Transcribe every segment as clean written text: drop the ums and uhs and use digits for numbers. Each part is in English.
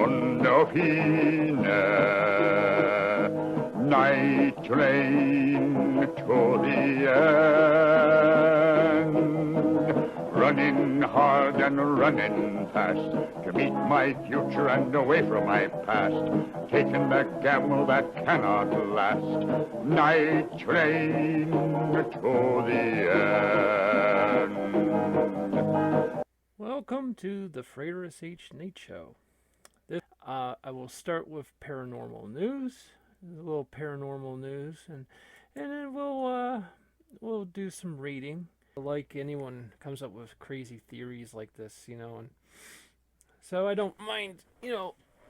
mundo fine, night train to the end, running hard and running fast to meet my future and away from my past, taking the gamble that cannot last, night train to the end. Welcome to the Frater S.H. Nate Show. I will start with paranormal news, a little paranormal news, and then we'll do some reading. Like anyone comes up with crazy theories like this, and so I don't mind,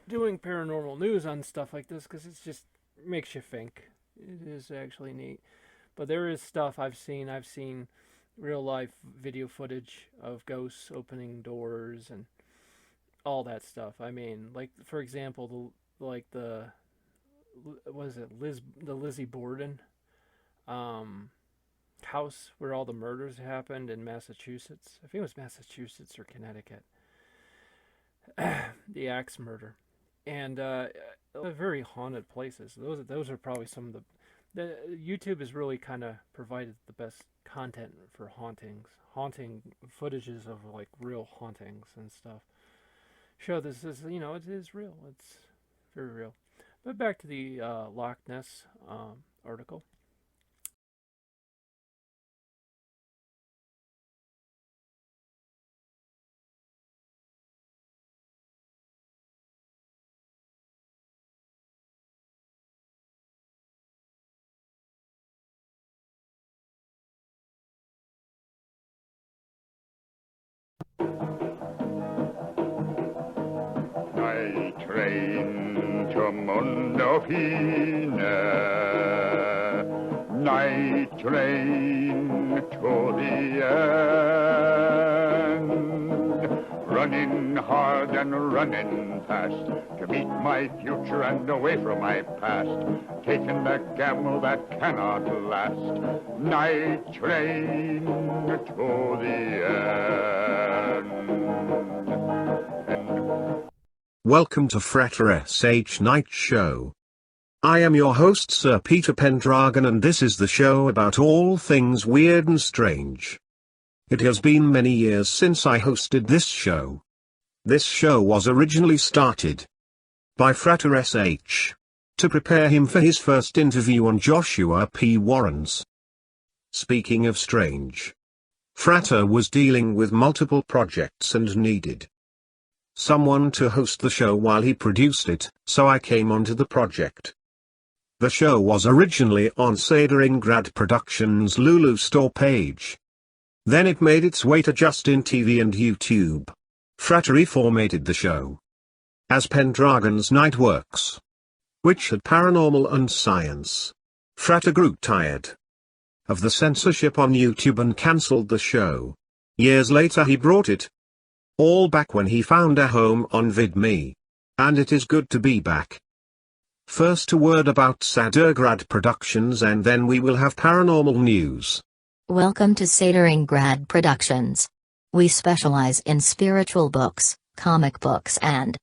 doing paranormal news on stuff like this because it just makes you think. It is actually neat, but there is stuff I've seen. I've seen real life video footage of ghosts opening doors and all that stuff. I mean, like for example, the Lizzie Borden house where all the murders happened in Massachusetts. I think it was Massachusetts or Connecticut. The axe murder, and very haunted places. Those are probably some of the YouTube has really kind of provided the best content for haunting footages of like real hauntings and stuff. Show this is it is real. It's very real. But back to the Loch Ness article. Night train to mundo fine, night train to the end, running hard and running fast to meet my future and away from my past, taking the gamble that cannot last, night train to the end. Welcome to Frater S.H. Night Show. I am your host Sir Peter Pendragon, and this is the show about all things weird and strange. It has been many years since I hosted this show. This show was originally started by Frater S.H. to prepare him for his first interview on Joshua P. Warren's. Speaking of strange, Frater was dealing with multiple projects and needed someone to host the show while he produced it, so I came onto the project. The show was originally on Stalingrad Productions' Lulu store page. Then it made its way to Justin TV and YouTube. Frater reformatted the show as Pendragon's Night Works, which had paranormal and science. Frater grew tired of the censorship on YouTube and cancelled the show. Years later he brought it all back when he found a home on VidMe. And it is good to be back. First a word about Stalingrad Productions and then we will have paranormal news. Welcome to Stalingrad Productions. We specialize in spiritual books, comic books and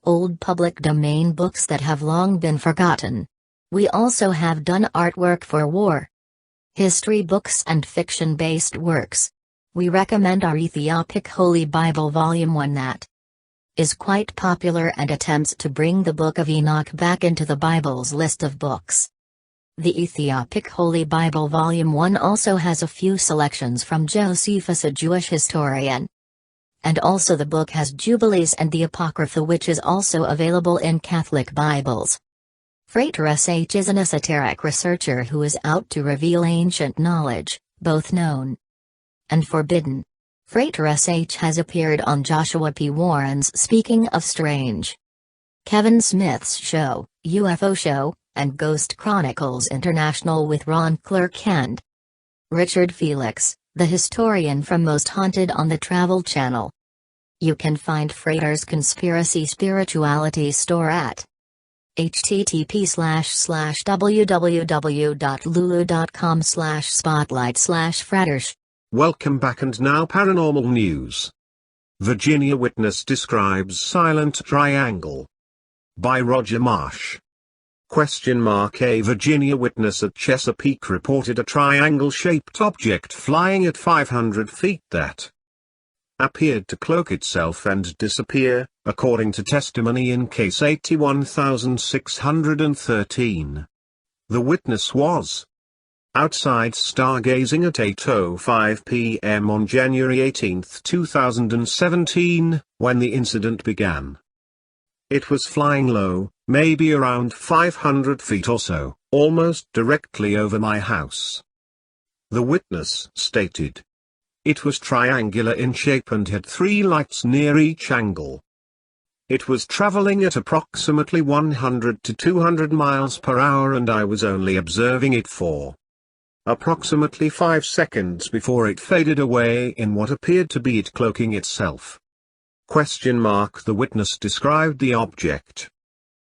old public domain books that have long been forgotten. We also have done artwork for war, history books and fiction-based works. We recommend our Ethiopic Holy Bible Volume 1 that is quite popular and attempts to bring the Book of Enoch back into the Bible's list of books. The Ethiopic Holy Bible Volume 1 also has a few selections from Josephus, a Jewish historian. And also the book has Jubilees and the Apocrypha, which is also available in Catholic Bibles. Frater S.H. is an esoteric researcher who is out to reveal ancient knowledge, both known and forbidden. Frater S.H. has appeared on Joshua P. Warren's Speaking of Strange, Kevin Smith's show, UFO Show, and Ghost Chronicles International with Ron Clark and Richard Felix, the historian from Most Haunted on the Travel Channel. You can find Frater's Conspiracy Spirituality store at http://www.lulu.com/spotlight/Frater. Welcome back, and now paranormal news. Virginia witness describes silent triangle. By Roger Marsh. A Virginia witness at Chesapeake reported a triangle-shaped object flying at 500 feet that appeared to cloak itself and disappear, according to testimony in case 81613. The witness was outside stargazing at 8:05 p.m. on January 18, 2017, when the incident began. It was flying low, maybe around 500 feet or so, almost directly over my house. The witness stated. It was triangular in shape and had 3 lights near each angle. It was traveling at approximately 100 to 200 miles per hour and I was only observing it for approximately 5 seconds before it faded away in what appeared to be it cloaking itself. The witness described the object.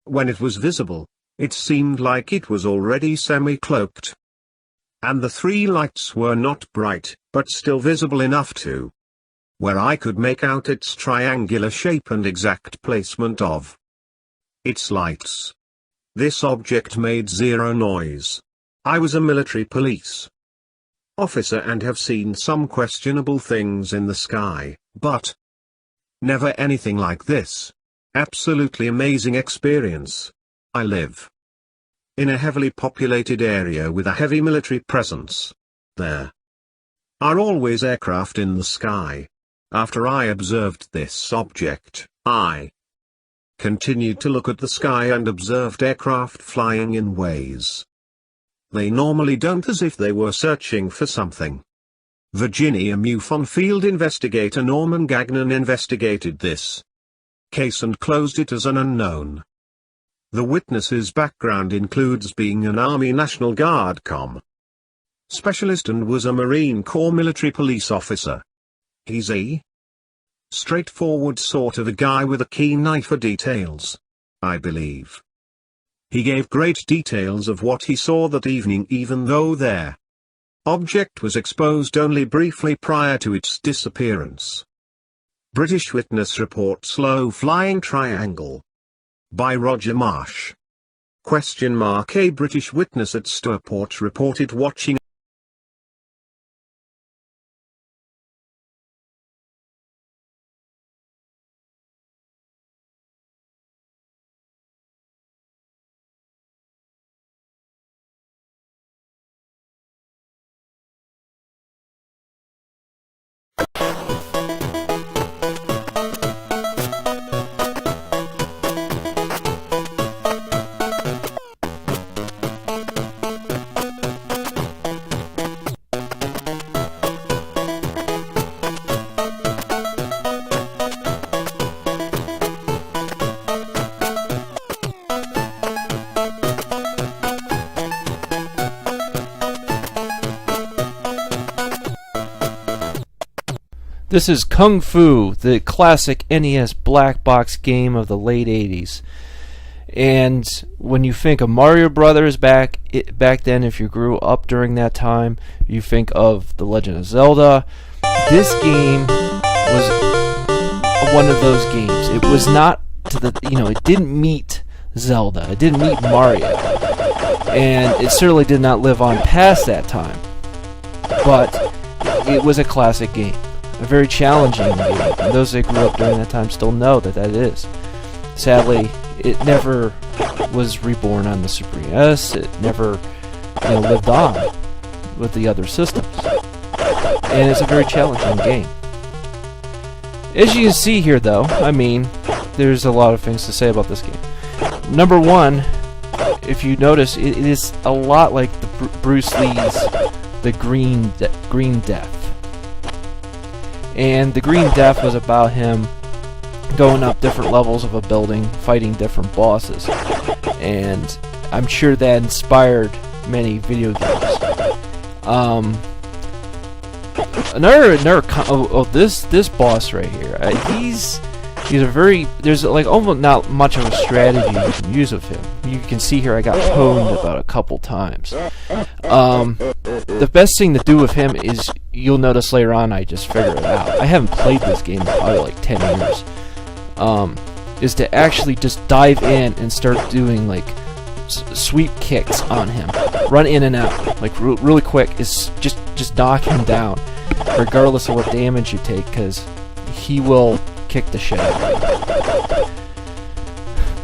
When it was visible, it seemed like it was already semi-cloaked. And the 3 lights were not bright, but still visible enough to where I could make out its triangular shape and exact placement of its lights. This object made 0 noise. I was a military police officer and have seen some questionable things in the sky, but never anything like this. Absolutely amazing experience. I live in a heavily populated area with a heavy military presence. There are always aircraft in the sky. After I observed this object, I continued to look at the sky and observed aircraft flying in ways they normally don't, as if they were searching for something. Virginia MUFON field investigator Norman Gagnon investigated this case and closed it as an unknown. The witness's background includes being an Army National Guard comm specialist and was a Marine Corps military police officer. He's a straightforward sort of a guy with a keen eye for details, I believe. He gave great details of what he saw that evening even though their object was exposed only briefly prior to its disappearance. British witness reports low-flying triangle. By Roger Marsh. A British witness at Stourport reported watching This is Kung Fu, the classic NES black box game of the late 80s. And when you think of Mario Brothers back then, if you grew up during that time, you think of The Legend of Zelda. This game was one of those games. It was not to the, it didn't meet Zelda. It didn't meet Mario. And it certainly did not live on past that time. But it was a classic game. A very challenging game, and those that grew up during that time still know that that is. Sadly, it never was reborn on the Super NES. It never, lived on with the other systems, and it's a very challenging game. As you can see here, though, there's a lot of things to say about this game. Number one, if you notice, it is a lot like the Bruce Lee's The Green Death. And the Green Death was about him going up different levels of a building, fighting different bosses. And I'm sure that inspired many video games. This boss right here, he's a very, there's like almost not much of a strategy you can use of him. You can see here I got pwned about a couple times. The best thing to do with him is you'll notice later on I just figured it out. I haven't played this game in probably like 10 years. Is to actually just dive in and start doing like sweep kicks on him, run in and out like really quick. Is just knock him down, regardless of what damage you take, because he will kick the shit out of you.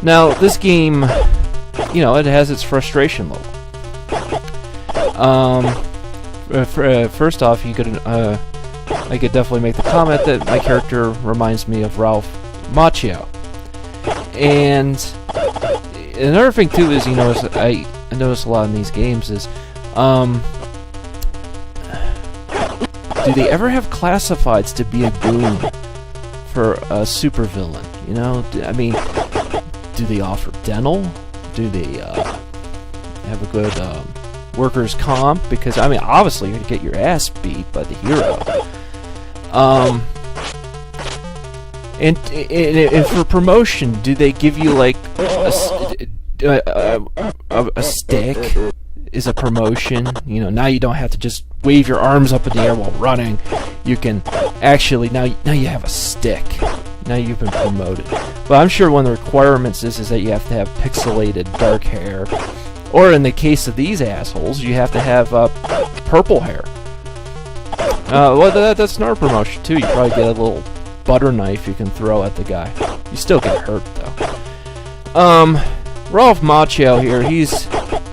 Now this game, it has its frustration level. First off, I could definitely make the comment that my character reminds me of Ralph Macchio. And another thing too is, I notice a lot in these games is, do they ever have classifieds to be a goon for a supervillain? Do they offer dental? Do they have a good workers' comp? Because obviously you're gonna get your ass beat by the hero. And for promotion, do they give you like a stick? Is a promotion? Now you don't have to just wave your arms up in the air while running. You can actually now you have a stick. Now you've been promoted. But I'm sure one of the requirements is that you have to have pixelated dark hair, or in the case of these assholes, you have to have purple hair. That's another promotion too. You probably get a little butter knife you can throw at the guy. You still get hurt though. Ralph Macchio here, he's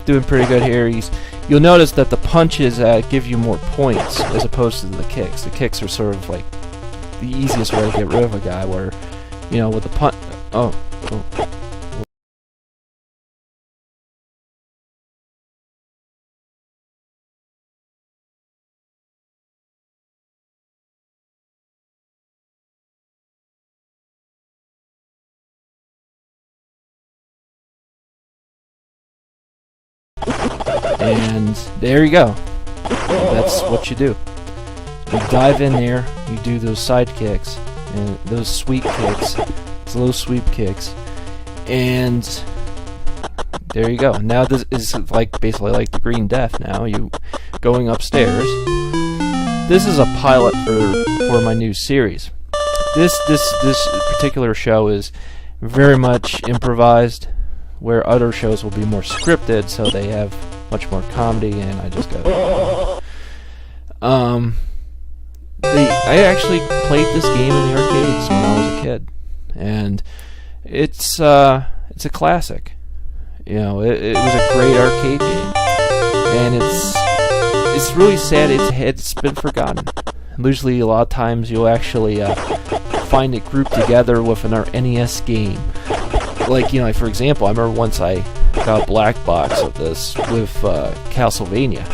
doing pretty good here. You'll notice that the punches give you more points as opposed to the kicks. The kicks are sort of like the easiest way to get rid of a guy, where, with the punch. Oh. And there you go. That's what you do. You dive in there, you do those side kicks, and those sweep kicks, slow sweep kicks, and there you go. Now this is basically like the Green Death now, you going upstairs. This is a pilot for my new series. This particular show is very much improvised, where other shows will be more scripted, so they have much more comedy, and I just go. I actually played this game in the arcades when I was a kid, and it's a classic. It was a great arcade game, and it's really sad it's been forgotten. Usually, a lot of times you'll actually find it grouped together with an NES game. Like, for example, I remember once I got a black box of this with Castlevania.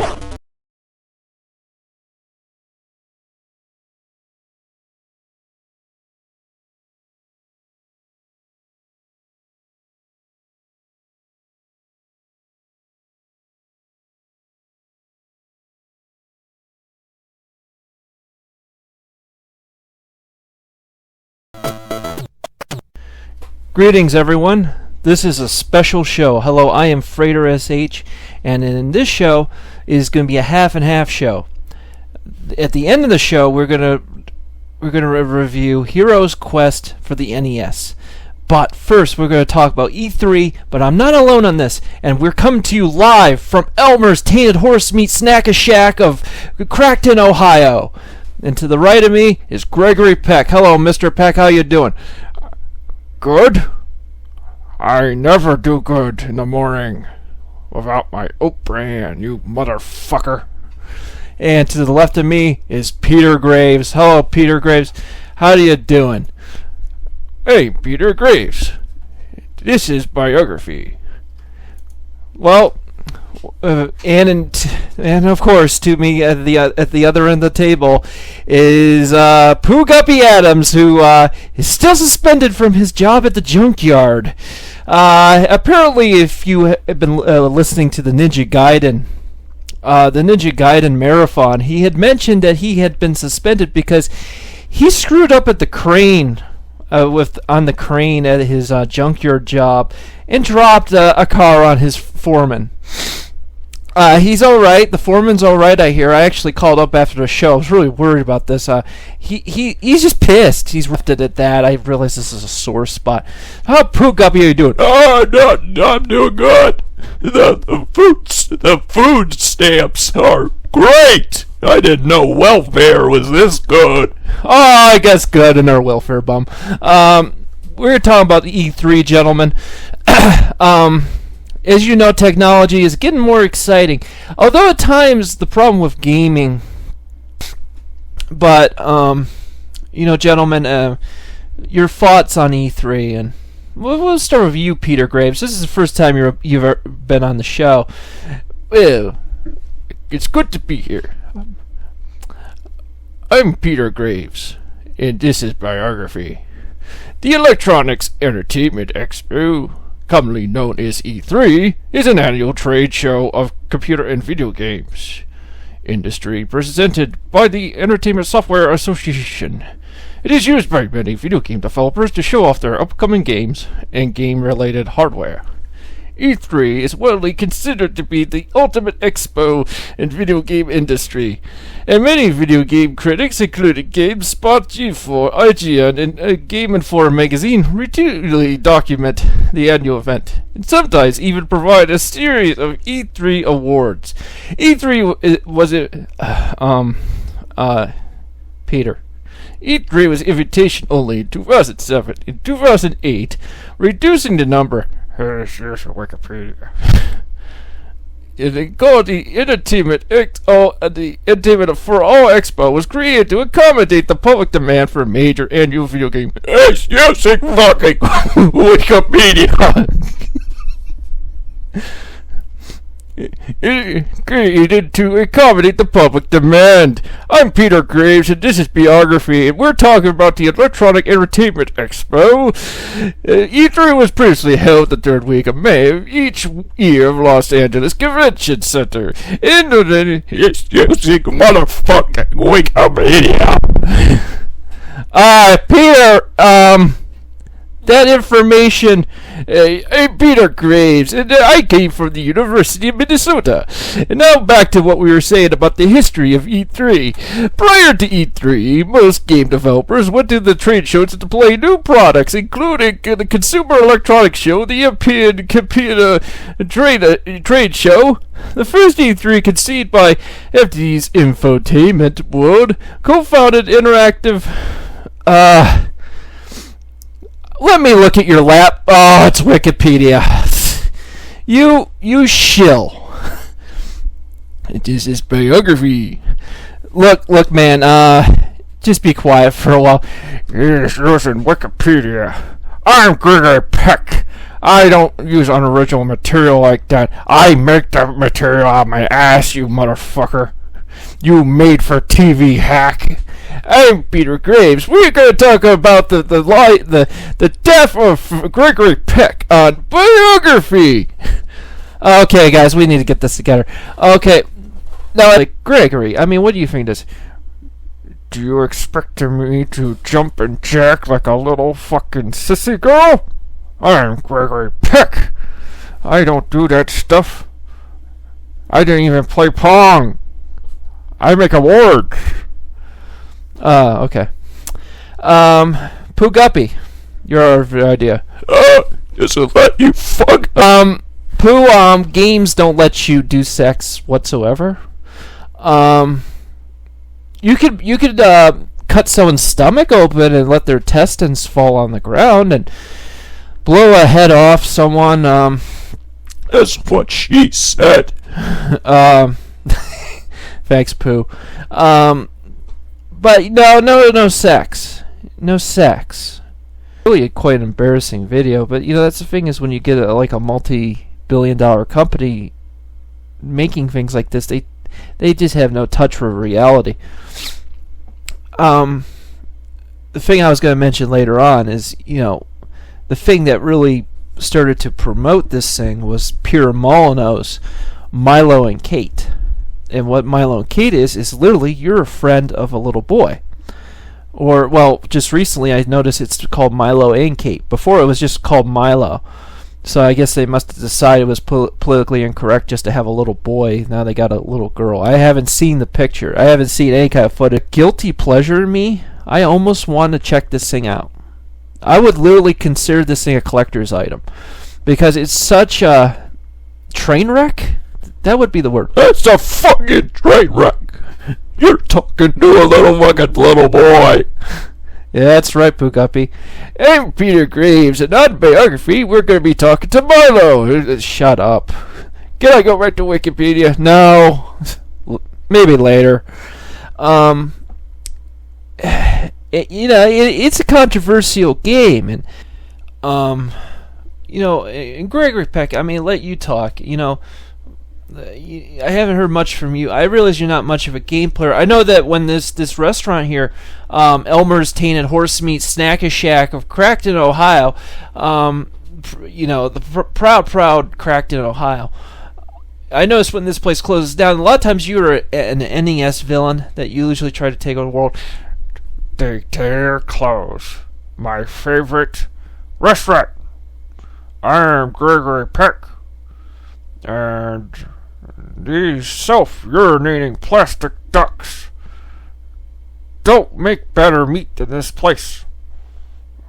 Greetings, everyone. This is a special show. Hello, I am Frater SH, and in this show is going to be a half and half show. At the end of the show, we're gonna review Hero's Quest for the NES. But first, we're going to talk about E3. But I'm not alone on this, and we're coming to you live from Elmer's Tainted Horse Meat Snack-a-Shack of Crackton, Ohio. And to the right of me is Gregory Peck. Hello, Mr. Peck. How you doing? Good? I never do good in the morning without my oat bran, you motherfucker. And to the left of me is Peter Graves. Hello, Peter Graves. How you doing? Hey, Peter Graves. This is biography. Well, and of course, to me at the other end of the table is Pooh Guppy Adams, who is still suspended from his job at the junkyard. Apparently, if you have been listening to the Ninja Gaiden marathon, he had mentioned that he had been suspended because he screwed up at the crane, on the crane at his junkyard job, and dropped a car on his foreman. He's all right. The foreman's all right, I hear. I actually called up after the show. I was really worried about this. He's just pissed. He's ripped at that. I realize this is a sore spot. How Pooh Guppy are you doing? Oh, no, I'm doing good. The food stamps are great. I didn't know welfare was this good. Oh, I guess good in our welfare bum. We're talking about the E3, gentlemen. As you know, technology is getting more exciting. Although at times the problem with gaming. But, gentlemen, your thoughts on E3. And we'll start with you, Peter Graves. This is the first time you've ever been on the show. Well, it's good to be here. I'm Peter Graves, and this is biography. The Electronics Entertainment Expo, commonly known as E3, is an annual trade show of computer and video games industry presented by the Entertainment Software Association. It is used by many video game developers to show off their upcoming games and game-related hardware. E3 is widely considered to be the ultimate expo in video game industry, and many video game critics, including GameSpot, G4, IGN, and Game Informer magazine, routinely document the annual event, and sometimes even provide a series of E3 awards. E3 was Peter. E3 was invitation only in 2007. In 2008, reducing the number. Here's Wikipedia. They called the Entertainment for All Expo was created to accommodate the public demand for a major annual video game. Yes, fucking Wikipedia. Created to accommodate the public demand. I'm Peter Graves, and this is Biography, and we're talking about the Electronic Entertainment Expo. E3 was previously held the third week of May of each year of Los Angeles Convention Center. In the motherfucking Wikipedia. Peter, that information, I'm Peter Graves, and I came from the University of Minnesota. And now back to what we were saying about the history of E3. Prior to E3, most game developers went to the trade shows to play new products, including the Consumer Electronics Show, the European Computer Trade Show, the first E3 conceived by FD's Infotainment World, co-founded Interactive, let me look at your lap. Oh, it's Wikipedia. You shill. This is Biography. Look, man, just be quiet for a while. Yes, listen, Wikipedia. I'm Gregory Peck. I don't use unoriginal material like that. I make the material out of my ass, you motherfucker. You made-for-TV hack. I'm Peter Graves. We're going to talk about the death of Gregory Peck on Biography. Okay, guys, we need to get this together. Okay, now, Gregory, I mean, what do you think this? Do you expect me to jump and jack like a little fucking sissy girl? I'm Gregory Peck. I don't do that stuff. I didn't even play Pong. I make awards. Okay. Pooh Guppy, your idea. Does it let you fuck? Pooh, games don't let you do sex whatsoever. You could cut someone's stomach open and let their intestines fall on the ground and blow a head off someone. That's what she said. Thanks, Pooh. But no sex. No sex. Really quite an embarrassing video, but that's the thing is when you get a multi-billion-dollar company making things like this, they just have no touch for reality. The thing I was going to mention later on is, the thing that really started to promote this thing was Peter Molyneux's Milo and Kate. And what Milo and Kate is literally you're a friend of a little boy. Or, well, just recently I noticed it's called Milo and Kate. Before it was just called Milo. So I guess they must have decided it was politically incorrect just to have a little boy. Now they got a little girl. I haven't seen the picture. I haven't seen any kind of footage. Guilty pleasure in me, I almost want to check this thing out. I would literally consider this thing a collector's item. Because it's such a train wreck? That would be the word. It's a fucking train wreck. You're talking to a little fucking little boy. Yeah, that's right, Pookuppy. I'm Peter Graves, and on biography, we're going to be talking to Milo. Shut up. Can I go right to Wikipedia? No. Maybe later. It's a controversial game, and and Gregory Peck, I mean, let you talk. I haven't heard much from you. I realize you're not much of a game player. I know that when this restaurant here, Elmer's Tainted Horse Meat Snack Shack of Crackton, Ohio, the proud Crackton, Ohio. I noticed when this place closes down, a lot of times you were an NES villain that you usually try to take over the world. They dare close my favorite restaurant. I'm Gregory Peck, and these self-urinating plastic ducks don't make better meat than this place.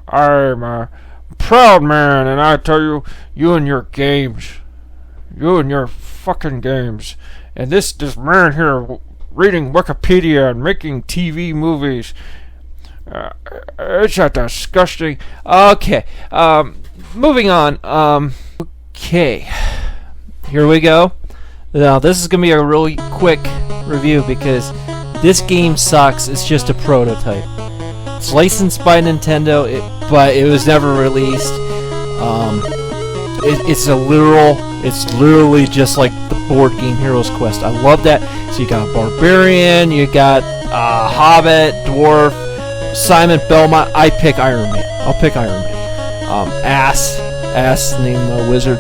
I'm a proud man, and I tell you, you and your games, you and your fucking games, and this man here reading Wikipedia and making TV movies, it's a disgusting. Okay, moving on. Okay, here we go. Now this is gonna be a really quick review because this game sucks. It's just a prototype. It's licensed by Nintendo, but it was never released. It's literally just like the board game Heroes Quest. I love that. So you got a barbarian, you got a hobbit, dwarf, Simon Belmont. I pick Iron Man. I'll pick Iron Man. Ass named wizard.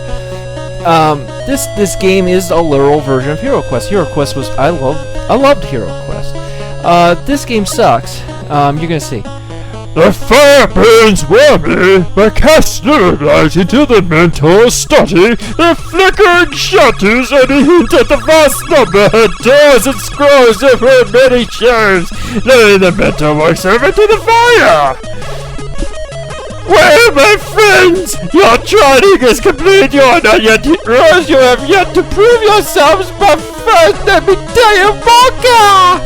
This game is a literal version of Hero Quest. Hero Quest was I loved Hero Quest. This game sucks. You're gonna see. The fire burns warmly, my cast light into the mental study, the flickering shadows and a hint at the vast number of doors and scrolls over many chairs, laying the mental voice over to the fire. Well, my friends, your training is complete. You are not yet heroes. You have yet to prove yourselves, but first let me tell you, Mocha!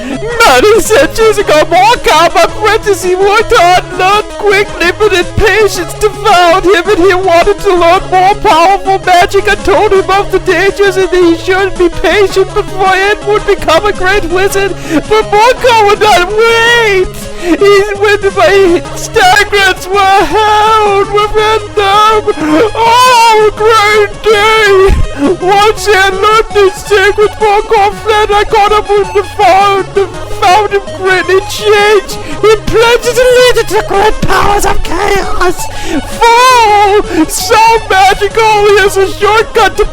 Many centuries ago, Mocha, my apprentice, he worked hard, learned quickly, but impatience devoured him, and he wanted to learn more powerful magic. I told him of the dangers, and that he should be patient before it would become a great wizard. But Mocha would not wait. When my stagnants were held within them. Oh, great day! Once he had learned his secret, Mocha fled. I caught him with the found him greatly changed. He pledged to lead it to great powers of chaos. Fall! So magical, he has a shortcut to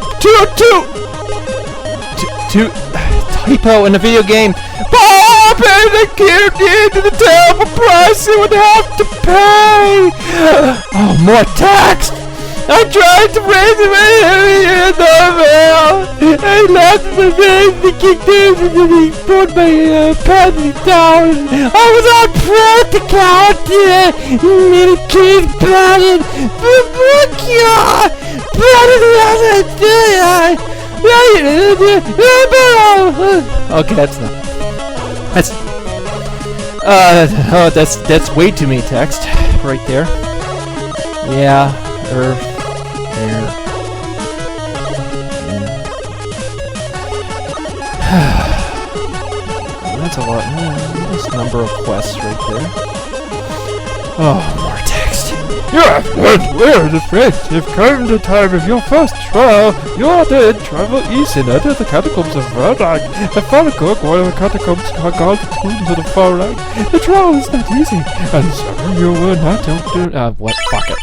typo in the video game. Bob and the kid into the terrible price he would have to pay. Oh, more text. I tried to raise him in the mail. I left the name, the kicked in, and then he put my panty down. I was on practical, little kid batted. The book, Okay, that's way too many text right there. Yeah, there. That's a lot. Nice number of quests right there. Oh, more text. You have learned where the friends have come the time of your first trial. You are then travel east and enter the catacombs of Verdag. And follow one of the catacombs are called the tombs of the far right. The trial is not easy, and so you will not enter. What? Fuck it.